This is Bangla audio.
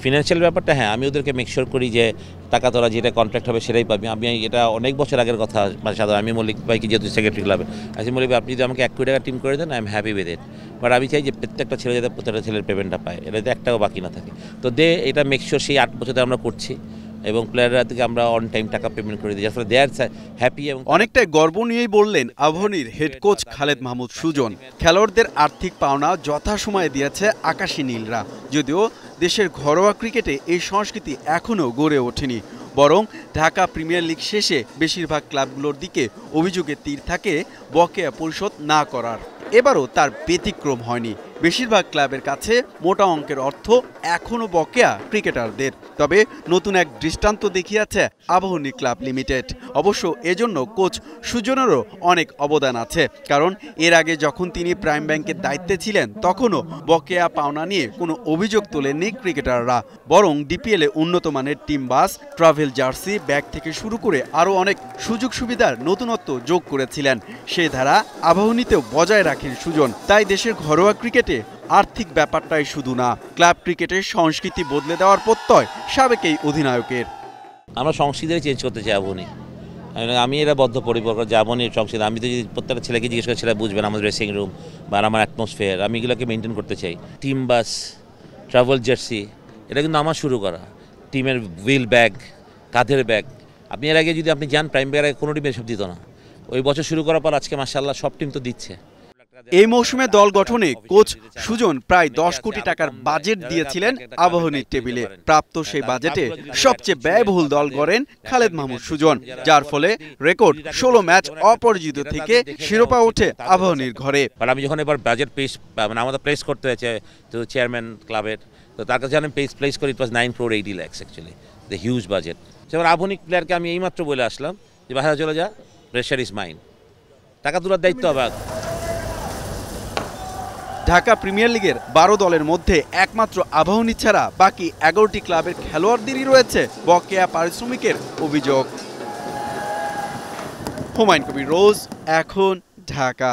ফিনান্সিয়াল ব্যাপারটা হ্যাঁ, আমি ওদেরকে মেক শিওর করি যে টাকা তোরা যেটা কন্ট্রাক্ট হবে সেটাই পাবি। আমি এটা অনেক বছর আগের কথা, মানে সাধারণ আমি মল্লিক ভাইকে যেহেতু সেক্রেটারি ক্লাবে আছি, মল্লিক আপনি যদি আমাকে 1 কোটি টাকা টিম করে দেন, I am happy with it. But আমি চাই যে প্রত্যেকটা ছেলে যাতে প্রত্যেকটা ছেলের পেমেন্টটা পায়, এটাতে একটাও বাকি না থাকে। তো এটা মেক শিওর সেই 8 বছর আমরা করছি এবং প্লেয়াররা থেকে আমরা অন টাইম টাকা পেমেন্ট করে দিই, যার ফলে দে আর হ্যাপি। এবং অনেকটাই গর্ব নিয়েই বললেন আবাহনীর হেড কোচ খালেদ মাহমুদ সুজন। খেলোয়াড়দের আর্থিক পাওনা যথাসময়ে দিয়েছে আকাশী নীলরা। যদিও দেশের ঘরোয়া ক্রিকেটে এই সংস্কৃতি এখনও গড়ে ওঠেনি, বরং ঢাকা প্রিমিয়ার লিগ শেষে বেশিরভাগ ক্লাবগুলোর দিকে অভিযোগের তীর থাকে বকেয়া পরিশোধ না করার। এবারও তার ব্যতিক্রম হয়নি। বেশিরভাগ ক্লাবের কাছে মোটা অঙ্কের অর্থ এখনও বকেয়া ক্রিকেটারদের। তবে নতুন এক দৃষ্টান্ত দেখিয়েছে আবাহনী ক্লাব লিমিটেড। অবশ্য এজন্য কোচ সুজনেরও অনেক অবদান আছে, কারণ এর আগে যখন তিনি প্রাইম ব্যাংকের দায়িত্বে ছিলেন তখনও বকেয়া পাওনা নিয়ে কোনো অভিযোগ তোলেননি ক্রিকেটাররা, বরং ডিপিএলে উন্নত মানের team bus, travel jersey, bag থেকে শুরু করে আরও অনেক সুযোগ সুবিধার নতুনত্ব যোগ করেছিলেন। সেই ধারা আবাহনীতেও বজায় রাখেন সুজন। তাই দেশের ঘরোয়া ক্রিকেটে আর্থিক ব্যাপারটাই শুধু না, ক্লাব ক্রিকেটের সংস্কৃতি বদলে দেওয়ার প্রত্যয় সাবেক এই অধিনায়কের। আমরা সংস্কৃতি চেঞ্জ করতে চাই আবাহনী। আমি এটা বদ্ধপরিকর যে আবাহনীর সংস্কৃতি, আমি তো যদি প্রত্যেকটা ছেলেকে জিজ্ঞেস করে ছেলে বুঝবেন আমাদের ড্রেসিং রুম বা আমার অ্যাটমসফিয়ার, আমি এগুলোকে মেনটেন করতে চাই। টিম বাস, ট্রাভেল জার্সি, এটা কিন্তু আমার শুরু করা। টিমের হুইল ব্যাগ, কাঁধের ব্যাগ, আপনি এর আগে যদি আপনি যান প্রাইম ব্যাগের কোনো টিম এসব দিত না। ওই বছর শুরু করার পর আজকে মাশাআল্লাহ সব টিম তো দিচ্ছে। এই মৌসুমে দল গঠনে কোচ সুজন প্রায় 10 কোটি টাকার বাজেট দিয়েছিলেন আবাহনীর টেবিলে। প্রাপ্ত সেই বাজেটে সবচেয়ে ব্যয়বহুল দল গড়েন খালেদ মাহমুদ সুজন, যার ফলে রেকর্ড 16 ম্যাচ অপরাজিত থেকে শিরোপা ওঠে আবাহনীর ঘরে। আমি যখন এবার বাজেট প্লেস মানে আমাদের প্লেস করতে হয়েছে তো চেয়ারম্যান ক্লাবের, তো তার কাছে আমি প্লেস করি, ইট ওয়াজ 9 crore 80 lakhs actually, the huge budget. যেমন আবাহনী প্লেয়ারকে আমি এইমাত্র বলে আসলাম যে বাসায় চলে যা, প্রেশার ইজ মাইন, টাকা তোলার দায়িত্ব হবে। ঢাকা প্রিমিয়ার লিগের 12 দলের মধ্যে একমাত্র আবাহনী ছাড়া বাকি 11টি ক্লাবের খেলোয়াড়দেরই রয়েছে বকেয়া পারিশ্রমিকের অভিযোগ। হুমায়ুন কবির রোজ, এখন, ঢাকা।